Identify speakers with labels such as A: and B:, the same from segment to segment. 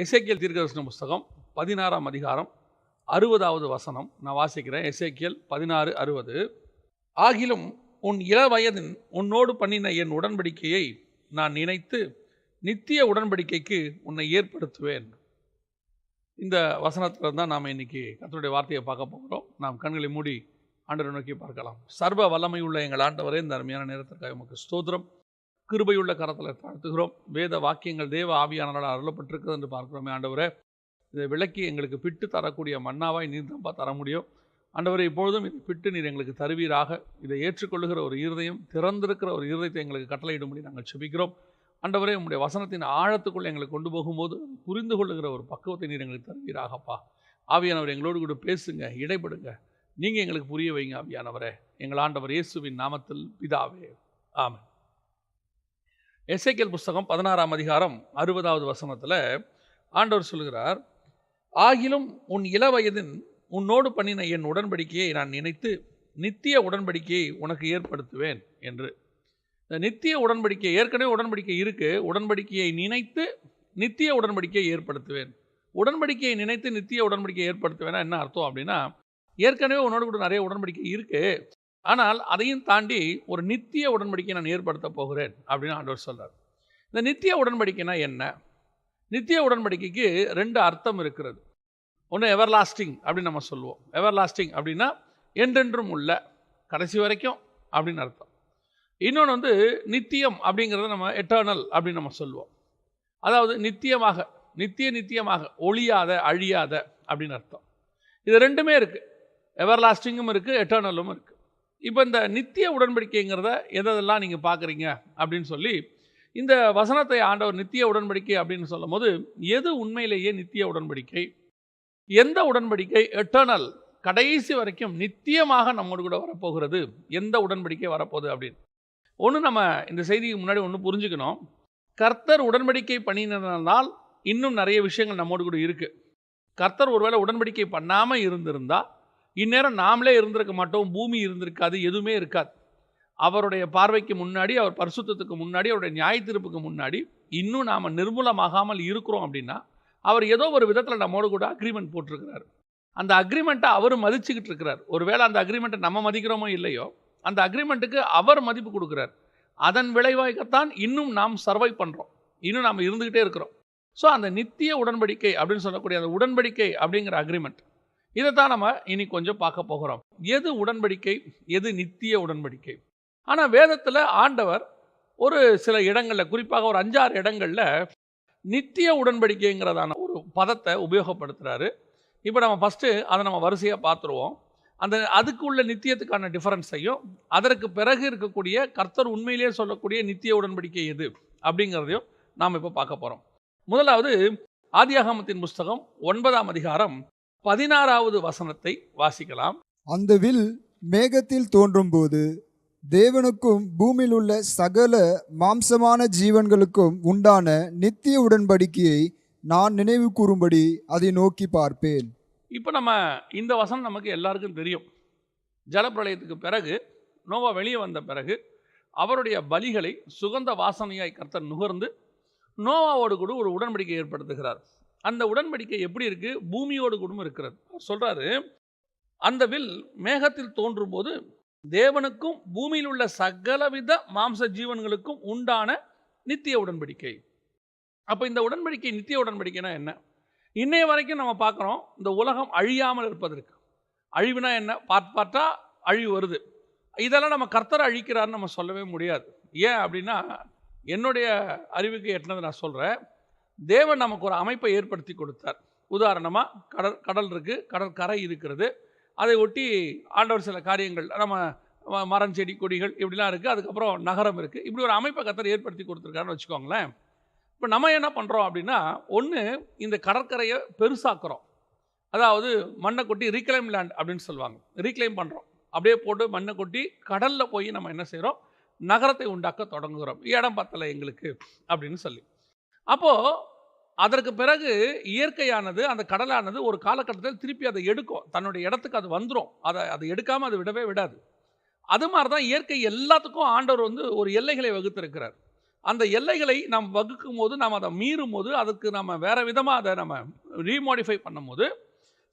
A: எசேக்கியேல் தீர்க்கதரிசன புஸ்தகம் 16ஆம் அதிகாரம் 60வது வசனம் நான் வாசிக்கிறேன். எசேக்கியேல் 16:60. ஆகிலும் உன் இளவயதின் உன்னோடு பண்ணின என் உடன்படிக்கையை நான் நினைத்து நித்திய உடன்படிக்கைக்கு உன்னை ஏற்படுத்துவேன். இந்த வசனத்தில் தான் நாம் இன்னைக்கு கர்த்தருடைய வார்த்தையை பார்க்க போகிறோம். நாம் கண்களை மூடி ஆண்டவரை நோக்கி பார்க்கலாம். சர்வ வல்லமை உள்ள எங்கள் ஆண்டவரே, இந்த அருமையான நேரத்திற்காக உமக்கு ஸ்தோத்திரம். கிருபையுள்ள கரத்தில் தாழ்த்துகிறோம். வேத வாக்கியங்கள் தேவ ஆவியானவரால் அருளப்பட்டிருக்கிறது என்று பார்க்கிறோமே ஆண்டவரே. இதை விளக்கி எங்களுக்கு பிட்டு தரக்கூடிய மன்னாவாய் நீர் தான்ப்பா தர முடியும் ஆண்டவரே. இப்பொழுதும் இதை பிட்டு நீர் எங்களுக்கு தருவீராக. இதை ஏற்றுக்கொள்ளுகிற ஒரு இருதயம், திறந்திருக்கிற ஒரு இருதயத்தை எங்களுக்கு கட்டளையிடும்படி நாங்கள் செபிக்கிறோம் ஆண்டவரே. உங்களுடைய வசனத்தின் ஆழத்துக்குள்ளே எங்களை கொண்டு போகும்போது புரிந்து கொள்ளுகிற ஒரு பக்குவத்தை நீர் எங்களுக்கு தருவீராகப்பா. ஆவியானவர் எங்களோடு கூட பேசுங்க, இடைப்படுங்க, நீங்கள் எங்களுக்கு புரிய வைங்க ஆவியானவரே. எங்கள் ஆண்டவர் இயேசுவின் நாமத்தில் பிதாவே, ஆமென். எசேக்கியேல் புஸ்தகம் 16ஆம் அதிகாரம் 60வது வசனத்தில் ஆண்டவர் சொல்கிறார், ஆகிலும் உன் இளவயதின் உன்னோடு பண்ணின என் உடன்படிக்கையை நான் நினைத்து நித்திய உடன்படிக்கையை உனக்கு ஏற்படுத்துவேன் என்று. இந்த நித்திய உடன்படிக்கை, ஏற்கனவே உடன்படிக்கை இருக்கு, உடன்படிக்கையை நினைத்து நித்திய உடன்படிக்கையை ஏற்படுத்துவேன். உடன்படிக்கையை நினைத்து நித்திய உடன்படிக்கையை ஏற்படுத்துவேன்னா என்ன அர்த்தம் அப்படின்னா, ஏற்கனவே உன்னோடு கூட நிறைய உடன்படிக்கை இருக்கு, ஆனால் அதையும் தாண்டி ஒரு நித்திய உடன்படிக்கை நான் ஏற்படுத்த போகிறேன் அப்படின்னு ஆண்டவர் சொல்றார். இந்த நித்திய உடன்படிக்கைனா என்ன? நித்திய உடன்படிக்கைக்கு ரெண்டு அர்த்தம் இருக்கிறது. ஒன்று எவர்லாஸ்டிங் அப்படின்னு நம்ம சொல்லுவோம். எவர்லாஸ்டிங் அப்படின்னா என்றென்றும் உள்ள, கடைசி வரைக்கும் அப்படின்னு அர்த்தம். இன்னொன்று நித்தியம் அப்படிங்கிறத நம்ம எட்டர்னல் அப்படின்னு நம்ம சொல்லுவோம். அதாவது நித்தியமாக, நித்தியமாக, ஒழியாத, அழியாத அப்படின்னு அர்த்தம். இது ரெண்டுமே இருக்குது. எவர்லாஸ்டிங்கும் இருக்குது, எட்டர்னலும் இருக்குது. இப்போ இந்த நித்திய உடன்படிக்கைங்கிறத எதெல்லாம் நீங்கள் பார்க்குறீங்க அப்படின்னு சொல்லி இந்த வசனத்தை ஆண்டவர் நித்திய உடன்படிக்கை அப்படின்னு சொல்லும் போது, எது உண்மையிலேயே நித்திய உடன்படிக்கை, எந்த உடன்படிக்கை எட்டர்னல், கடைசி வரைக்கும் நித்தியமாக நம்மோடு கூட வரப்போகிறது, எந்த உடன்படிக்கை வரப்போகுது அப்படின்னு ஒன்று நம்ம இந்த செய்திக்கு முன்னாடி ஒன்று புரிஞ்சுக்கணும். கர்த்தர் உடன்படிக்கை பண்ணினதால் இன்னும் நிறைய விஷயங்கள் நம்மோடு கூட இருக்குது. கர்த்தர் ஒருவேளை உடன்படிக்கை பண்ணாமல் இருந்திருந்தால் இந்நேரம் நாமளே இருந்திருக்க மாட்டோம், பூமி இருந்திருக்காது, எதுவுமே இருக்காது. அவருடைய பார்வைக்கு முன்னாடி, அவர் பரிசுத்தத்துக்கு முன்னாடி, அவருடைய நியாய தீர்ப்புக்கு முன்னாடி இன்னும் நாம் நிர்மூலமாகாமல் இருக்கிறோம் அப்படின்னா அவர் ஏதோ ஒரு விதத்தில் நம்மோடு கூட அக்ரிமெண்ட் போட்டிருக்கிறார். அந்த அக்ரிமெண்ட்டை அவர் மதிச்சுக்கிட்டு இருக்கிறார். ஒருவேளை அந்த அக்ரிமெண்ட்டை நம்ம மதிக்கிறோமோ இல்லையோ, அந்த அக்ரிமெண்ட்டுக்கு அவர் மதிப்பு கொடுக்குறார். அதன் விளைவாகத்தான் இன்னும் நாம் சர்வை பண்ணுறோம், இன்னும் நாம் இருந்துக்கிட்டே இருக்கிறோம். ஸோ அந்த நித்திய உடன்படிக்கை அப்படின்னு சொல்லக்கூடிய அந்த உடன்படிக்கை அப்படிங்கிற அக்ரிமெண்ட், இதை தான் நம்ம இனி கொஞ்சம் பார்க்க போகிறோம். எது உடன்படிக்கை, எது நித்திய உடன்படிக்கை? ஆனால் வேதத்தில் ஆண்டவர் ஒரு சில இடங்களில், குறிப்பாக ஒரு 5-6 இடங்களில் நித்திய உடன்படிக்கைங்கிறதான ஒரு பதத்தை உபயோகப்படுத்துகிறாரு. இப்போ நம்ம ஃபஸ்ட்டு அதை நம்ம வரிசையாக பார்த்துருவோம். அதுக்கு உள்ள நித்தியத்துக்கான டிஃபரன்ஸையும், அதற்கு பிறகு இருக்கக்கூடிய கர்த்தர் உண்மையிலேயே சொல்லக்கூடிய நித்திய உடன்படிக்கை எது அப்படிங்கிறதையும் நாம் இப்போ பார்க்க போகிறோம். முதலாவது ஆதியாகமத்தின் புஸ்தகம் 9ஆம் அதிகாரம் 16வது வசனத்தை வாசிக்கலாம்.
B: அந்த வில் மேகத்தில் தோன்றும்போது தேவனுக்கும் பூமியில் உள்ள சகல மாம்சமான ஜீவன்களுக்கும் உண்டான நித்திய உடன்படிக்கையை நான் நினைவு கூறும்படி அதை நோக்கி பார்ப்பேன்.
A: இப்போ நம்ம இந்த வசனம் நமக்கு எல்லாருக்கும் தெரியும். ஜலப்பிரளயத்துக்கு பிறகு, நோவா வெளியே வந்த பிறகு அவருடைய பலிகளை சுகந்த வாசனையாய் கர்த்தர் நுகர்ந்து நோவாவோடு கூட ஒரு உடன்படிக்கை ஏற்படுத்துகிறார். அந்த உடன்படிக்கை எப்படி இருக்கு? பூமியோடு கூட இருக்கிறது. சொல்றாரு, அந்த வில் மேகத்தில் தோன்றும் போது தேவனுக்கும் பூமியில் உள்ள சகலவித மாம்ச ஜீவன்களுக்கும் உண்டான நித்திய உடன்படிக்கை. அப்போ இந்த உடன்படிக்கை நித்திய உடன்படிக்கைனா என்ன? இன்னைய வரைக்கும் நம்ம பார்க்குறோம், இந்த உலகம் அழியாமல் இருப்பதற்கு. அழிவுனா என்ன? பார்த்தா அழிவு வருது. இதெல்லாம் நம்ம கர்த்தரை அழிக்கிறாருன்னு நம்ம சொல்லவே முடியாது. ஏன் அப்படின்னா, என்னுடைய அறிவுக்கு எட்டினது நான் சொல்கிறேன். தேவன் நமக்கு ஒரு அமைப்பை ஏற்படுத்தி கொடுத்தார். உதாரணமாக கடல் இருக்குது, கடற்கரை இருக்கிறது, அதை ஒட்டி ஆண்டவர் சில காரியங்கள், நம்ம மரம் செடி கொடிகள் இப்படிலாம் இருக்குது, அதுக்கப்புறம் நகரம் இருக்குது. இப்படி ஒரு அமைப்பை கர்த்தர் ஏற்படுத்தி கொடுத்துருக்காருன்னு வச்சுக்கோங்களேன். இப்போ நம்ம என்ன பண்ணுறோம் அப்படின்னா, ஒன்று இந்த கடற்கரையை பெருசாக்குறோம். அதாவது மண்ணை கொட்டி ரீக்ளைம் லேண்ட் அப்படின்னு சொல்லுவாங்க, ரீக்ளைம் பண்ணுறோம். அப்படியே போட்டு மண்ணை கொட்டி கடலில் போய் நம்ம என்ன செய்கிறோம், நகரத்தை உண்டாக்க தொடங்குகிறோம். இடம் பத்தலை எங்களுக்கு அப்படின்னு சொல்லி. அப்போது அதற்கு பிறகு இயற்கையானது, அந்த கடலானது ஒரு காலகட்டத்தில் திருப்பி அதை எடுக்கும், தன்னுடைய இடத்துக்கு அது வந்துடும். அதை எடுக்காமல் அது விடவே விடாது. அது மாதிரி தான் இயற்கை எல்லாத்துக்கும் ஆண்டவர் ஒரு எல்லைகளை வகுத்திருக்கிறார். அந்த எல்லைகளை நாம் வகுக்கும் போது, நாம் அதை மீறும் போது, அதுக்கு நம்ம வேற விதமாக அதை நம்ம ரீமாடிஃபை பண்ணும்போது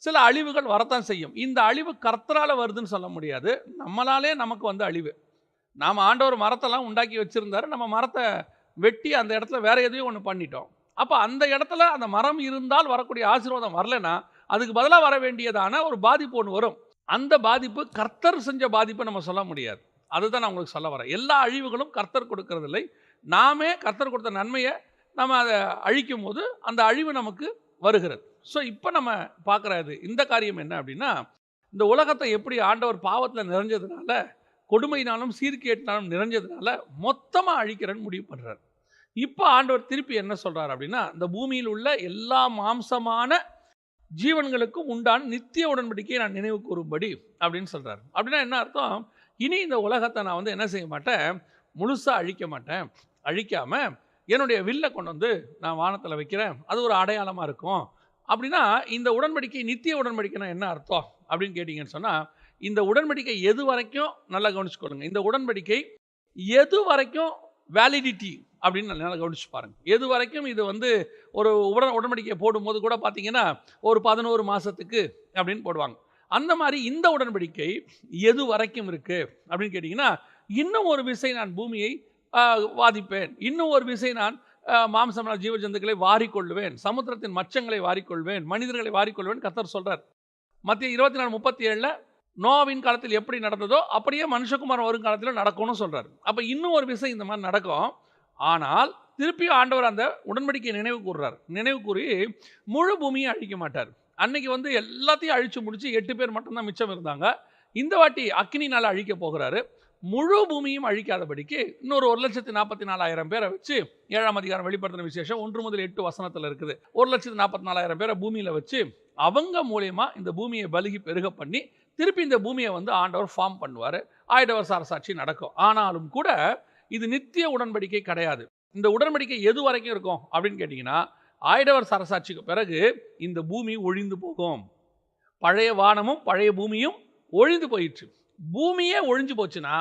A: சில அழிவுகள் வரத்தான் செய்யும். இந்த அழிவு கர்த்தரால் வருதுன்னு சொல்ல முடியாது, நம்மளாலே நமக்கு வந்து அழிவு. நாம் ஆண்டவர் மரத்தெல்லாம் உண்டாக்கி வச்சுருந்தாரு, நம்ம மரத்தை வெட்டி அந்த இடத்துல வேற எதையும் ஒன்று பண்ணிட்டோம். அப்போ அந்த இடத்துல அந்த மரம் இருந்தால் வரக்கூடிய ஆசீர்வாதம் வரலைன்னா அதுக்கு பதிலாக வர வேண்டியதான ஒரு பாதிப்பு ஒன்று வரும். அந்த பாதிப்பு கர்த்தர் செஞ்ச பாதிப்பை நம்ம சொல்ல முடியாது. அதுதான் நான் உங்களுக்கு சொல்ல வரேன். எல்லா அழிவுகளும் கர்த்தர் கொடுக்கறதில்லை. நாமே கர்த்தர் கொடுத்த நன்மையை நம்ம அதை அழிக்கும் போது அந்த அழிவு நமக்கு வருகிறது. ஸோ இப்போ நம்ம பார்க்குறது இந்த காரியம் என்ன அப்படின்னா, இந்த உலகத்தை எப்படி ஆண்டவர் பாவத்தில் நிறைஞ்சதுனால, கொடுமையினாலும் சீர்கேட்டினாலும் நிறைஞ்சதுனால மொத்தமாக அழிக்கிறன்னு முடிவு பண்ணுறார். இப்போ ஆண்டவர் திருப்பி என்ன சொல்கிறார் அப்படின்னா, இந்த பூமியில் உள்ள எல்லா மாம்சமான ஜீவன்களுக்கும் உண்டான நித்திய உடன்படிக்கையை நான் நினைவு கூறும்படி அப்படின்னு சொல்கிறார். அப்படின்னா என்ன அர்த்தம்? இனி இந்த உலகத்தை நான் வந்து என்ன செய்ய மாட்டேன், முழுசாக அழிக்க மாட்டேன். அழிக்காமல் என்னுடைய வில்லை கொண்டு வந்து நான் வானத்தில் வைக்கிறேன், அது ஒரு அடையாளமாக இருக்கும். அப்படின்னா இந்த உடன்படிக்கை நித்திய உடன்படிக்கைனா என்ன அர்த்தம் அப்படின்னு கேட்டிங்கன்னு சொன்னால், இந்த உடன்படிக்கை எது வரைக்கும் நல்லா கவனிச்சுக்கொள்ளுங்க. இந்த உடன்படிக்கை எது வரைக்கும் வேலிடிட்டி அப்படின்னு நல்லா கவனிச்சு பாருங்கள். எது வரைக்கும் இது வந்து ஒரு உடன்படிக்கையை போடும்போது கூட பார்த்தீங்கன்னா ஒரு 11 மாதத்துக்கு அப்படின்னு போடுவாங்க. அந்த மாதிரி இந்த உடன்படிக்கை எது வரைக்கும் இருக்குது அப்படின்னு கேட்டிங்கன்னா, இன்னும் ஒரு விசை நான் பூமியை வாதிப்பேன், இன்னும் ஒரு விசை நான் மாம்சமான ஜீவ ஜந்துக்களை வாரிக்கொள்வேன், சமுத்திரத்தின் மச்சங்களை வாரிக்கொள்வேன், மனிதர்களை வாரிக்கொள்வேன் கர்த்தர் சொல்கிறார். மத்திய 24:37 நோவாவின் காலத்தில் எப்படி நடந்ததோ அப்படியே மனுஷகுமாரன் வரும் காலத்தில் நடக்கும்னு சொல்கிறார். அப்போ இன்னும் ஒரு விஷயம் இந்த மாதிரி நடக்கும். ஆனால் திருப்பி ஆண்டவர் அந்த உடன்படிக்கையை நினைவு கூறுறார். நினைவு கூறி முழு பூமியை அழிக்க மாட்டார். அன்னைக்கு வந்து எல்லாத்தையும் அழித்து முடித்து 8 பேர் மட்டும்தான் மிச்சம் இருந்தாங்க. இந்த வாட்டி அக்கினினால் அழிக்க போகிறாரு. முழு பூமியும் அழிக்காதபடிக்கு இன்னொரு 1,44,000 பேரை வச்சு 7ஆம் அதிகாரம் வெளிப்படுத்தின விசேஷம் 1 முதல் 8 வசனத்தில் இருக்குது. 1,44,000 பேரை பூமியில் வச்சு அவங்க மூலயமா இந்த பூமியை பலுகி பெருக பண்ணி திருப்பி இந்த பூமியை வந்து ஆண்டவர் ஃபார்ம் பண்ணுவார். 1000 வருஷ அரசாட்சி நடக்கும். ஆனாலும் கூட இது நித்திய உடன்படிக்கை கிடையாது. இந்த உடன்படிக்கை எது வரைக்கும் இருக்கும் அப்படின்னு கேட்டிங்கன்னா, 1000 வருஷ அரசாட்சிக்கு பிறகு இந்த பூமி ஒழிந்து போகும். பழைய வானமும் பழைய பூமியும் ஒழிந்து போயிடுச்சு. பூமியே ஒழிஞ்சு போச்சுன்னா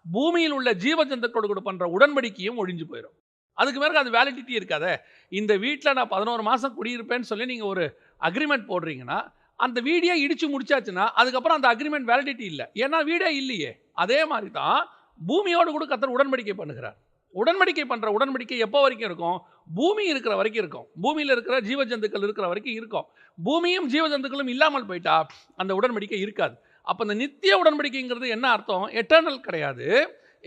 A: பூமியில் உள்ள ஜீவஜந்துக்களோடு கூட பண்ணுற உடன்படிக்கையும் ஒழிஞ்சு போயிடும். அதுக்கு பிறகு அது வேலிடிட்டி இருக்காத. இந்த வீட்டில் நான் 11 மாதம் குடியிருப்பேன்னு சொல்லி நீங்கள் ஒரு அக்ரிமெண்ட் போடுறீங்கன்னா, அந்த வீடே இடித்து முடிச்சாச்சுன்னா அதுக்கப்புறம் அந்த அக்ரிமெண்ட் வேலிடிட்டி இல்லை. ஏன்னா வீடே இல்லையே. அதே மாதிரி தான் பூமியோடு கூட கர்த்தர் உடன்படிக்கை பண்ணுகிறார். உடன்படிக்கை பண்ணுற உடன்படிக்கை எப்போ வரைக்கும் இருக்கும்? பூமி இருக்கிற வரைக்கும் இருக்கும். பூமியில் இருக்கிற ஜீவஜந்துக்கள் இருக்கிற வரைக்கும் இருக்கும். பூமியும் ஜீவஜந்துக்களும் இல்லாமல் போயிட்டா அந்த உடன்படிக்கை இருக்காது. அப்போ இந்த நித்திய உடன்படிக்கைங்கிறது என்ன அர்த்தம்? எட்டர்னல் கிடையாது.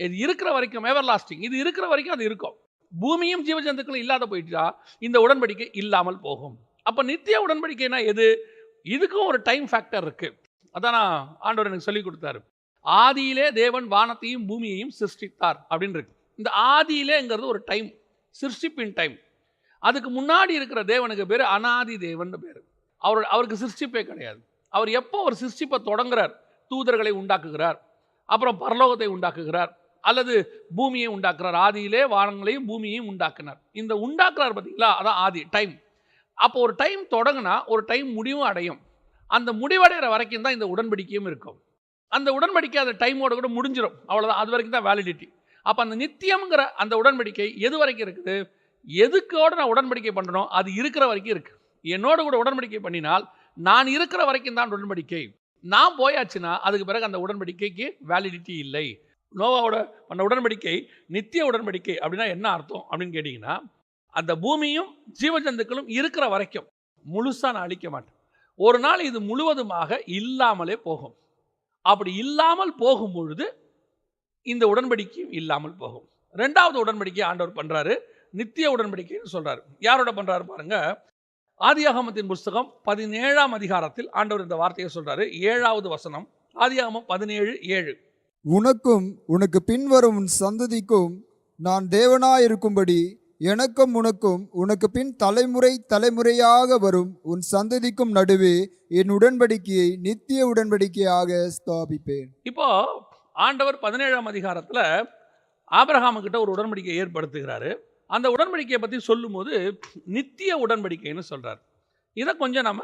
A: இது இருக்கிற வரைக்கும் எவர் லாஸ்டிங். இது இருக்கிற வரைக்கும் அது இருக்கும். பூமியும் ஜீவஜந்துக்களும் இல்லாத போயிட்டா இந்த உடன்படிக்கை இல்லாமல் போகும். அப்போ நித்திய உடன்படிக்கைனா எது? இதுக்கும் ஒரு டைம் ஃபேக்டர் இருக்குது. அதான் ஆண்டவர் எனக்கு சொல்லி கொடுத்தாரு. ஆதியிலே தேவன் வானத்தையும் பூமியையும் சிருஷ்டித்தார் அப்படின்னு இருக்கு. இந்த ஆதியிலேங்கிறது ஒரு டைம், சிருஷ்டிப்பின் டைம். அதுக்கு முன்னாடி இருக்கிற தேவனுக்கு பேர் அனாதி தேவன் பேர். அவருக்கு சிருஷ்டிப்பே கிடையாது. அவர் எப்போ ஒரு சிருஷ்டிப்பை தொடங்குறார், தூதர்களை உண்டாக்குகிறார், அப்புறம் பரலோகத்தை உண்டாக்குகிறார், அல்லது பூமியை உண்டாக்குறார். ஆதியிலே வானங்களையும் பூமியையும் உண்டாக்குனார். இந்த உண்டாக்குறார் பார்த்தீங்களா, அதான் ஆதி டைம். அப்போ ஒரு டைம் தொடங்கினா ஒரு டைம் முடிவும் அடையும். அந்த முடிவடைகிற வரைக்கும் தான் இந்த உடன்படிக்கையும் இருக்கும். அந்த உடன்படிக்கை அந்த டைமோட கூட முடிஞ்சிடும், அவ்வளோதான். அது வரைக்கும் தான் வேலிடிட்டி. அப்போ அந்த நித்தியம்ங்கிற அந்த உடன்படிக்கை எது வரைக்கும் இருக்குது? எதுக்கோடு நான் உடன்படிக்கை பண்ணுறோம் அது இருக்கிற வரைக்கும் இருக்குது. என்னோட கூட உடன்படிக்கை பண்ணினால் நான் இருக்கிற வரைக்கும் தான் உடன்படிக்கை. நான் போயாச்சுன்னா அதுக்கு பிறகு அந்த உடன்படிக்கைக்கு வேலிடிட்டி இல்லை. நோவாவோட பண்ண உடன்படிக்கை நித்திய உடன்படிக்கை அப்படின்னா என்ன அர்த்தம் அப்படின்னு கேட்டிங்கன்னா, அந்த பூமியும் ஜீவஜந்துக்களும் இருக்கிற வரைக்கும் முழுசாக நான் அழிக்க மாட்டேன். ஒரு நாள் இது முழுவதுமாக இல்லாமலே போகும். அப்படி இல்லாமல் போகும் பொழுது இந்த உடன்படிக்கையும் இல்லாமல் போகும். 2வது உடன்படிக்கை ஆண்டவர் பண்ணுறாரு, நித்திய உடன்படிக்கைன்னு சொல்கிறார். யாரோட பண்ணுறாரு பாருங்க. ஆதியாகமத்தின் புஸ்தகம் 17ஆம் அதிகாரத்தில் ஆண்டவர் இந்த வார்த்தையை சொல்கிறாரு. 7வது வசனம், ஆதியாகமம் 17:7.
B: உனக்கும் உனக்கு பின்வரும் உன் சந்ததிக்கும் நான் தேவனாயிருக்கும்படி எனக்கும் உனக்கும் உனக்கு பின் தலைமுறை தலைமுறையாக வரும் உன் சந்ததிக்கும் நடுவே என் உடன்படிக்கையை நித்திய உடன்படிக்கையாக ஸ்தாபிப்பேன்.
A: இப்போ ஆண்டவர் 17ஆம் அதிகாரத்தில் ஆபிரகாமுக்கிட்ட ஒரு உடன்படிக்கை ஏற்படுத்துகிறாரு. அந்த உடன்படிக்கையை பற்றி சொல்லும்போது நித்திய உடன்படிக்கைன்னு சொல்கிறார். இதை கொஞ்சம் நம்ம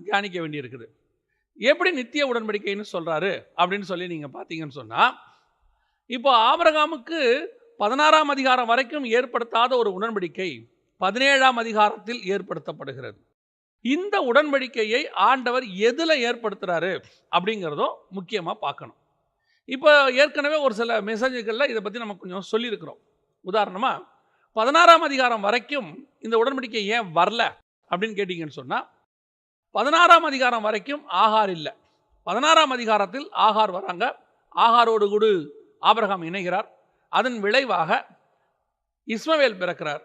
A: தியானிக்க வேண்டியிருக்குது. எப்படி நித்திய உடன்படிக்கைன்னு சொல்கிறாரு அப்படின்னு சொல்லி நீங்கள் பார்த்தீங்கன்னு சொன்னால், இப்போ ஆபிரகாமுக்கு 16ஆம் அதிகாரம் வரைக்கும் ஏற்படுத்தாத ஒரு உடன்படிக்கை 17ஆம் அதிகாரத்தில் ஏற்படுத்தப்படுகிறது. இந்த உடன்படிக்கையை ஆண்டவர் எதில் ஏற்படுத்துகிறாரு அப்படிங்கிறதும் முக்கியமாக பார்க்கணும். இப்போ ஏற்கனவே ஒரு சில மெசேஜ்களில் இதை பற்றி நம்ம கொஞ்சம் சொல்லியிருக்கிறோம். உதாரணமாக 16ஆம் அதிகாரம் வரைக்கும் இந்த உடன்படிக்கை ஏன் வரல அப்படின்னு கேட்டிங்கன்னு சொன்னால், 16ஆம் அதிகாரம் வரைக்கும் ஆகார் இல்லை. 16ஆம் அதிகாரத்தில் ஆகார் வராங்க. ஆகாரோடு கூட ஆபிரகாம் இணைகிறார். அதன் விளைவாக இஸ்மவேல் பிறக்கிறார்.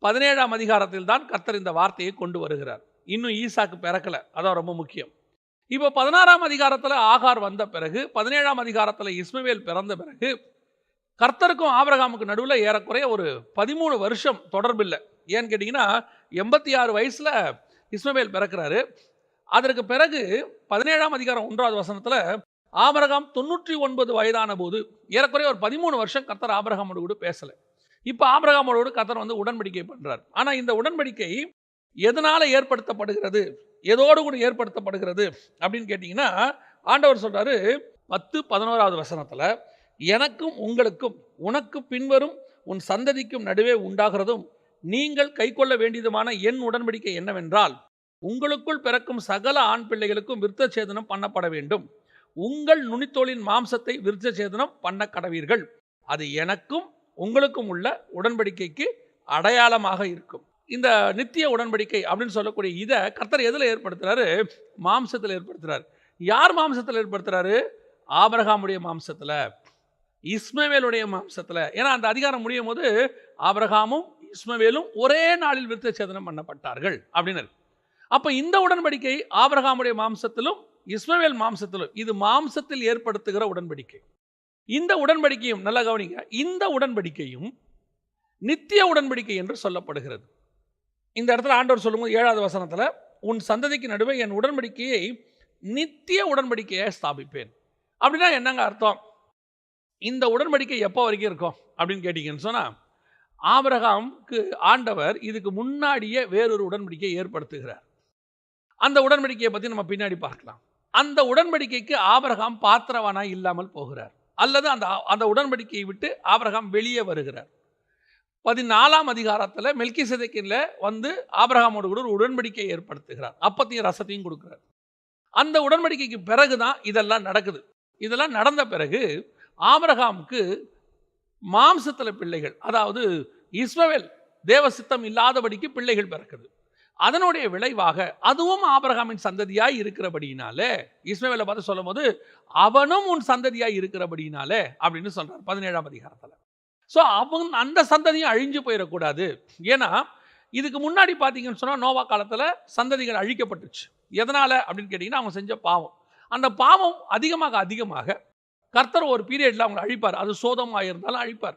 A: 17ஆம் அதிகாரத்தில் தான் கர்த்தர் இந்த வார்த்தையை கொண்டு வருகிறார். இன்னும் ஈசாக்கு பிறக்கலை, அதான் ரொம்ப முக்கியம். இப்போ 16ஆம் அதிகாரத்தில் ஆகார் வந்த பிறகு, 17ஆம் அதிகாரத்தில் இஸ்மவேல் பிறந்த பிறகு, கர்த்தருக்கும் ஆபிரகாமுக்கு நடுவில் ஏறக்குறைய ஒரு 13 வருஷம் தொடர்பில்லை. ஏன்னு கேட்டிங்கன்னா 86 வயசில் இஸ்மவேல் பிறக்கிறாரு. அதற்கு பிறகு 17ஆம் அதிகாரம் 1வது வசனத்தில் ஆபிரகாம் 99 வயதான போது ஏறக்குறைய ஒரு 13 வருஷம் கர்த்தர் ஆபிரகாமோடு கூட பேசலை. இப்போ ஆபிரகாமோடு கர்த்தர் வந்து உடன்படிக்கை பண்ணுறார். ஆனால் இந்த உடன்படிக்கை எதனால் ஏற்படுத்தப்படுகிறது, எதோடு கூட ஏற்படுத்தப்படுகிறது அப்படின்னு கேட்டிங்கன்னா, ஆண்டவர் சொல்கிறாரு 10-11வது வசனத்தில், எனக்கும் உங்களுக்கும் உனக்கு பின்வரும் உன் சந்ததிக்கும் நடுவே உண்டாகிறதும் நீங்கள் கைக்கொள்ள வேண்டியதுமான என் உடன்படிக்கை என்னவென்றால், உங்களுக்குள் பிறக்கும் சகல ஆண் பிள்ளைகளுக்கும் விருத்த சேதனம் பண்ணப்பட வேண்டும். உங்கள் நுனித்தோலின் மாம்சத்தை விருத்த சேதனம் பண்ண கடவீர்கள். அது எனக்கும் உங்களுக்கும் உள்ள உடன்படிக்கைக்கு அடையாளமாக இருக்கும். இந்த நித்திய உடன்படிக்கை அப்படின்னு சொல்லக்கூடிய இதை கர்த்தர் எதில் ஏற்படுத்துகிறாரு? மாம்சத்தில் ஏற்படுத்துகிறார். யார் மாம்சத்தில் ஏற்படுத்துகிறாரு? ஆபிரகாமுடைய மாம்சத்தில், இஸ்மவேலுடைய மாம்சத்தில். ஏன்னா அந்த அதிகாரம் முடியும் போது ஆபிரகாமும் இஸ்மவேலும் ஒரே நாளில் விருத்த சேதனம் பண்ணப்பட்டார்கள் அப்படின்னு. அப்போ இந்த உடன்படிக்கை ஆபிரகாமுடைய மாம்சத்திலும் இஸ்மவேல் மாம்சத்திலும், இது மாம்சத்தில் ஏற்படுத்துகிற உடன்படிக்கை. இந்த உடன்படிக்கையும் நல்லா கவனிங்க, இந்த உடன்படிக்கையும் நித்திய உடன்படிக்கை என்று சொல்லப்படுகிறது. இந்த இடத்துல ஆண்டவர் சொல்லும்போது 7வது வசனத்தில், உன் சந்ததிக்கு நடுவே என் உடன்படிக்கையை நித்திய உடன்படிக்கையை ஸ்தாபிப்பேன். அப்படின்னா என்னங்க அர்த்தம்? இந்த உடன்படிக்கை எப்போ வரைக்கும் இருக்கும் அப்படின்னு கேட்டிங்கன்னு சொன்னால், ஆபிரகாமுக்கு ஆண்டவர் இதுக்கு முன்னாடியே வேறொரு உடன்படிக்கையை ஏற்படுத்துகிறார். அந்த உடன்படிக்கையை பற்றி நம்ம பின்னாடி பார்க்கலாம். அந்த உடன்படிக்கைக்கு ஆபிரகாம் பாத்திரவானாய் இல்லாமல் போகிறார், அல்லது அந்த உடன்படிக்கையை விட்டு ஆபிரகாம் வெளியே வருகிறார். 14ஆம் அதிகாரத்தில் மெல்கிசேதேக்கில் வந்து ஆபிரகாமோடு கூட ஒரு உடன்படிக்கையை ஏற்படுத்துகிறார். அப்பத்தையும் ரசத்தையும் கொடுக்குறார். அந்த உடன்படிக்கைக்கு பிறகு தான் இதெல்லாம் நடக்குது. இதெல்லாம் நடந்த பிறகு ஆபிரகாமுக்கு மாம்சத்தில் பிள்ளைகள், அதாவது இஸ்மவேல் தேவ சித்தம் இல்லாதபடிக்கு பிள்ளைகள் பிறக்குது. அதனுடைய விளைவாக அதுவும் ஆபிரகாமின் சந்ததியாய் இருக்கிறபடியினாலே, இஸ்மவேலை பார்த்து சொல்லும் போது அவனும் உன் சந்ததியாய் இருக்கிறபடியினாலே அப்படின்னு சொல்றார் 17ஆம் அதிகாரத்தில். ஸோ அந்த சந்ததியும் அழிஞ்சு போயிடக்கூடாது. ஏன்னா இதுக்கு முன்னாடி பார்த்தீங்கன்னு சொன்னால் நோவா காலத்தில் சந்ததிகள் அழிக்கப்பட்டுச்சு. எதனால் அப்படின்னு கேட்டிங்கன்னா, அவங்க செஞ்ச பாவம். அந்த பாவம் அதிகமாக கர்த்தர் ஒரு பீரியடில் அவங்களை அழிப்பார். அது சோதமாக இருந்தாலும் அழிப்பார்,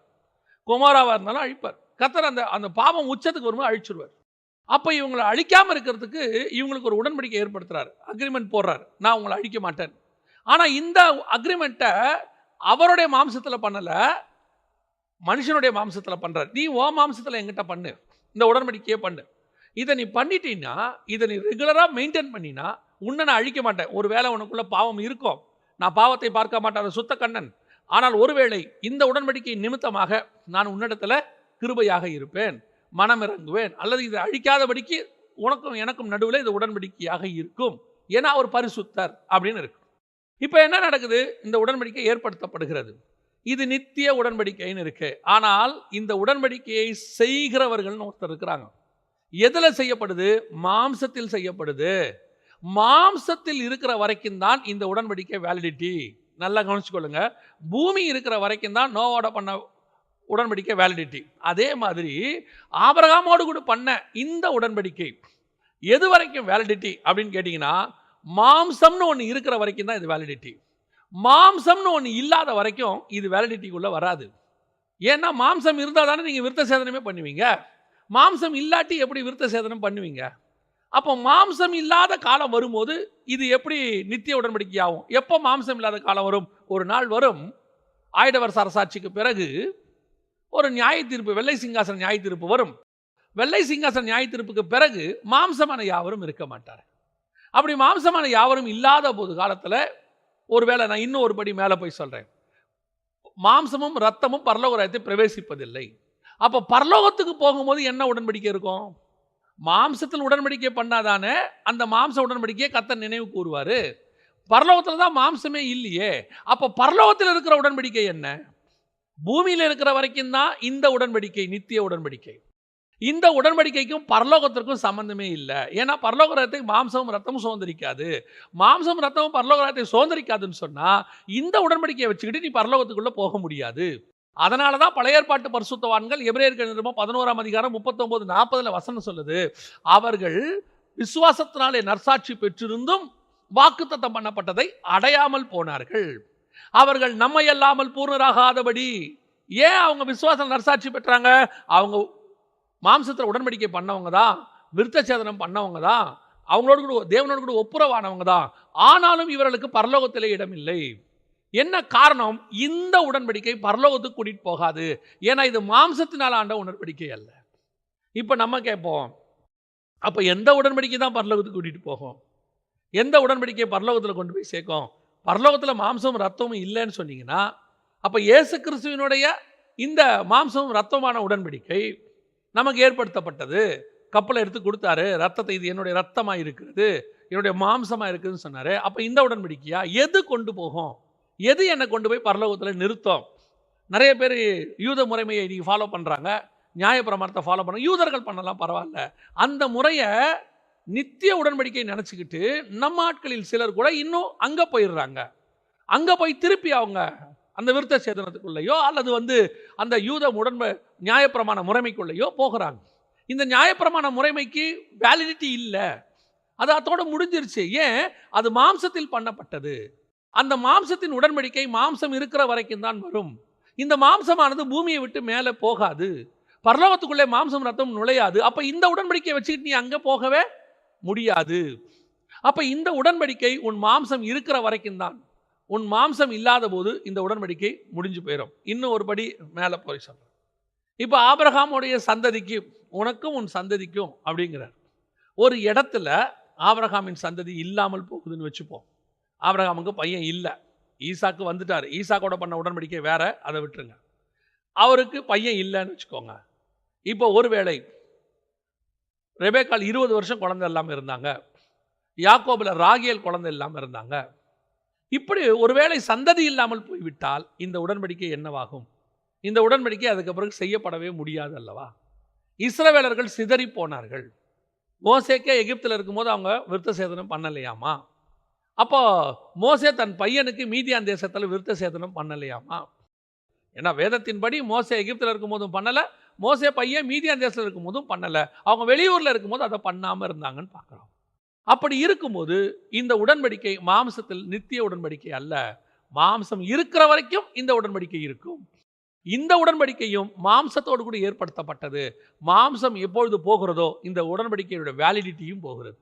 A: குமாராவாக இருந்தாலும் அழிப்பார். கர்த்தர் அந்த பாவம் உச்சத்துக்கு வரும்போது அழிச்சிடுவார். அப்போ இவங்களை அழிக்காமல் இருக்கிறதுக்கு இவங்களுக்கு ஒரு உடன்படிக்கை ஏற்படுத்துறாரு, அக்ரிமெண்ட் போடுறாரு, நான் உங்களை அழிக்க மாட்டேன். ஆனால் இந்த அக்ரிமெண்ட்டை அவருடைய மாம்சத்தில் பண்ணலை, மனுஷனுடைய மாம்சத்தில் பண்ணுறார். நீ ஓ மாம்சத்தில் எங்கிட்ட பண்ணு, இந்த உடன்படிக்கையே பண்ணு. இதை நீ பண்ணிட்டீன்னா, இதை நீ ரெகுலராக மெயின்டைன் பண்ணினா உன்னை நான் அழிக்க மாட்டேன். ஒரு வேளை உனக்குள்ள பாவம் இருக்கும், நான் பாவத்தை பார்க்க மாட்டேன், அது சுத்த கண்ணன். ஆனால் ஒருவேளை இந்த உடன்படிக்கை நிமித்தமாக நான் உன்னிடத்தில் கிருபையாக இருப்பேன், மனம் இறங்குவேன், அல்லது இதை அழிக்காதபடிக்கு உனக்கும் எனக்கும் நடுவில் இது உடன்படிக்கையாக இருக்கும். ஏன்னா அவர் பரிசுத்தர் அப்படின்னு இருக்கு. இப்போ என்ன நடக்குது? இந்த உடன்படிக்கை ஏற்படுத்தப்படுகிறது. இது நித்திய உடன்படிக்கைன்னு இருக்கு. ஆனால் இந்த உடன்படிக்கையை செய்கிறவர்கள்னு ஒருத்தர் இருக்கிறாங்க. எதில் செய்யப்படுது? மாம்சத்தில் செய்யப்படுது. மாம்சத்தில் இருக்கிற வரைக்கும் தான் இந்த உடன்படிக்கை வேலிடிட்டி. நல்லா கவனிச்சுக்கொள்ளுங்க. பூமி இருக்கிற வரைக்கும் தான் நோவோட பண்ண உடன்படிக்கை வேலிடிட்டி. அதே மாதிரி ஆபிரகாமோடு கூட பண்ண இந்த உடன்படிக்கை எது வரைக்கும் வேலிடிட்டி அப்படின்னு கேட்டிங்கன்னா, மாம்சம்னு ஒன்று இருக்கிற வரைக்கும் தான் இது வேலிடிட்டி. மாம்சம்னு ஒன்று இல்லாத வரைக்கும் இது வேலிடிட்டிக்குள்ளே வராது. ஏன்னா மாம்சம் இருந்தால் தானே நீங்கள் விருத்த சேதனமே பண்ணுவீங்க. மாம்சம் இல்லாட்டி எப்படி விருத்த சேதனம் பண்ணுவீங்க? அப்போ மாம்சம் இல்லாத காலம் வரும்போது இது எப்படி நித்திய உடன்படிக்கை ஆகும்? எப்போ மாம்சம் இல்லாத காலம் வரும்? ஒரு நாள் வரும், ஆயிடவர் அரசாட்சிக்கு பிறகு ஒரு நியாய தீர்ப்பு, வெள்ளை சிங்காசன நியாய தீர்ப்பு வரும். வெள்ளை சிங்காசன நியாய தீர்ப்புக்கு பிறகு மாம்சமான யாவரும் இருக்க மாட்டார். அப்படி மாம்சமான யாவரும் இல்லாத போது காலத்தில், ஒருவேளை நான் இன்னும் ஒரு படி மேலே போய் சொல்கிறேன், மாம்சமும் ரத்தமும் பரலோக ராஜ்யத்தை பிரவேசிப்பதில்லை. அப்போ பரலோகத்துக்கு போகும்போது என்ன உடன்படிக்கை இருக்கும்? மாம்சத்தில் உடன்படிக்கை பண்ணாதானே அந்த மாம்ச உடன்படிக்கையை கர்த்தர் நினைவு கூறுவார். பரலோகத்தில் தான் மாம்சமே இல்லையே. அப்போ பரலோகத்தில் இருக்கிற உடன்படிக்கை என்ன? பூமியில் இருக்கிற வரைக்கும் தான் இந்த உடன்படிக்கை, நித்திய உடன்படிக்கை. இந்த உடன்படிக்கைக்கும் பரலோகத்திற்கும் சம்பந்தமே இல்லை. ஏன்னா பரலோக ராஜ்யத்தை மாம்சமும் ரத்தமும் சுதந்திரிக்காது. மாம்சமும் ரத்தமும் பரலோக ராஜ்யத்தை சுதந்திரிக்காதுன்னு சொன்னால் இந்த உடன்படிக்கையை வச்சுக்கிட்டு நீ பரலோகத்துக்குள்ளே போக முடியாது. அதனால தான் பழைய ஏற்பாட்டு பரிசுத்தவான்கள் எபிரேயருக்கு நிருபம் 11ஆம் அதிகாரம் 39-40 வசனம் சொல்லுது, அவர்கள் விசுவாசத்தினாலே நற்சாட்சி பெற்றிருந்தும் வாக்குத்தத்தம் பண்ணப்பட்டதை அடையாமல் போனார்கள். அவர்கள் நம்மை அல்லாமல் பூர்ணராகாதபடி. ஏன் அவங்க விசுவாசம் நற்சாட்சி பெற்றாங்க? அவங்க மாம்சத்தில் உடன்படிக்கை பண்ணவங்க தான், விருத்த சேதனம் பண்ணவங்க தான், அவங்களோடு கூட தேவனோடு கூட ஒப்புரவானவங்க தான். ஆனாலும் இவர்களுக்கு பரலோகத்திலே இடமில்லை. என்ன காரணம்? இந்த உடன்படிக்கை பரலோகத்துக்கு கூட்டிட்டு போகாது. ஏன்னா இது மாம்சத்தினால் ஆண்ட உடன்படிக்கை அல்ல. இப்போ நம்ம கேட்போம், அப்போ எந்த உடன்படிக்கை தான் பரலோகத்துக்கு கூட்டிட்டு போகும்? எந்த உடன்படிக்கையை பரலோகத்தில் கொண்டு போய் சேர்க்கும்? பரலோகத்தில் மாம்சமும் ரத்தமும் இல்லைன்னு சொன்னீங்கன்னா, அப்போ இயேசு கிறிஸ்துவினுடைய இந்த மாம்சமும் ரத்தமான உடன்படிக்கை நமக்கு ஏற்படுத்தப்பட்டது. கப்பலை எடுத்து கொடுத்தாரு, ரத்தத்தை இது என்னுடைய ரத்தமாக இருக்கிறது, என்னுடைய மாம்சமாக இருக்குதுன்னு சொன்னார். அப்போ இந்த உடன்படிக்கையா? எது கொண்டு போகும்? எது என்னை கொண்டு போய் பரலோகத்தில் நிறுத்தும்? நிறைய பேர் யூத முறைமையை நீங்கள் ஃபாலோ பண்ணுறாங்க, நியாயப்பிரமாணத்தை ஃபாலோ பண்ண யூதர்கள் பண்ணலாம், பரவாயில்ல. அந்த முறையை நித்திய உடன்படிக்கை நினச்சிக்கிட்டு நம்ம ஆட்களில் சிலர் கூட இன்னும் அங்கே போயிடுறாங்க. அங்கே போய் திருப்பி அவங்க அந்த விருத்த சேதனத்துக்குள்ளேயோ அல்லது அந்த யூத நியாயப்பிரமாண முறைமைக்குள்ளேயோ போகிறாங்க. இந்த நியாயப்பிரமாண முறைமைக்கு வேலிடிட்டி இல்லை, அது அதோட முடிஞ்சிருச்சு. ஏன்? அது மாம்சத்தில் பண்ணப்பட்டது. அந்த மாம்சத்தின் உடன்படிக்கை மாம்சம் இருக்கிற வரைக்கும் தான் வரும். இந்த மாம்சமானது பூமியை விட்டு மேலே போகாது, பரலோகத்துக்குள்ளே மாம்சம் ரத்தம் நுழையாது. அப்போ இந்த உடன்படிக்கையை வச்சுக்கிட்டு நீ அங்கே போகவே முடியாது. அப்போ இந்த உடன்படிக்கை உன் மாம்சம் இருக்கிற வரைக்கும் தான். உன் மாம்சம் இல்லாத போது இந்த உடன்படிக்கை முடிஞ்சு போயிடும். இன்னும் ஒரு படி மேலே போய் சொல்கிறேன். இப்போ ஆபிரகாமுடைய சந்ததிக்கு, உனக்கும் உன் சந்ததிக்கும் அப்படிங்கிறார். ஒரு இடத்துல ஆபிரகாமின் சந்ததி இல்லாமல் போகுதுன்னு வச்சுப்போம். ஆபிரகாமுக்கு பையன் இல்லை, ஈசாக்கு வந்துட்டார். ஈசாக்கோட பண்ண உடன்படிக்கை வேற, அதை விட்டுருங்க. அவருக்கு பையன் இல்லைன்னு வச்சுக்கோங்க. இப்போ ஒருவேளை ரெபேக்கால் 20 வருஷம் குழந்தை இல்லாமல் இருந்தாங்க, யாக்கோபில் ராகேல் குழந்தை இல்லாமல் இருந்தாங்க. இப்படி ஒருவேளை சந்ததி இல்லாமல் போய்விட்டால் இந்த உடன்படிக்கை என்னவாகும்? இந்த உடன்படிக்கை அதுக்கு பிறகு செய்யப்படவே முடியாது அல்லவா? இஸ்ரவேலர்கள் சிதறி போனார்கள். மோசேக்கே எகிப்தில் இருக்கும்போது அவங்க விருத்த சேதனம் பண்ணலையாமா? அப்போ மோசே தன் பையனுக்கு மீதியான் தேசத்தில் விருத்த சேதனம் பண்ணலையாமா? ஏன்னா வேதத்தின்படி மோசே எகிப்தில் இருக்கும்போதும் பண்ணலை, மோசே பையன் மீதியான் தேசத்தில் இருக்கும்போதும் பண்ணலை. அவங்க வெளியூரில் இருக்கும்போது அதை பண்ணாமல் இருந்தாங்கன்னு பார்க்குறோம். அப்படி இருக்கும்போது இந்த உடன்படிக்கை மாம்சத்தில் நித்திய உடன்படிக்கை அல்ல. மாம்சம் இருக்கிற வரைக்கும் இந்த உடன்படிக்கை இருக்கும். இந்த உடன்படிக்கையும் மாம்சத்தோடு கூட ஏற்படுத்தப்பட்டது. மாம்சம் எப்பொழுது போகிறதோ இந்த உடன்படிக்கையோட வேலிடிட்டியும் போகிறது.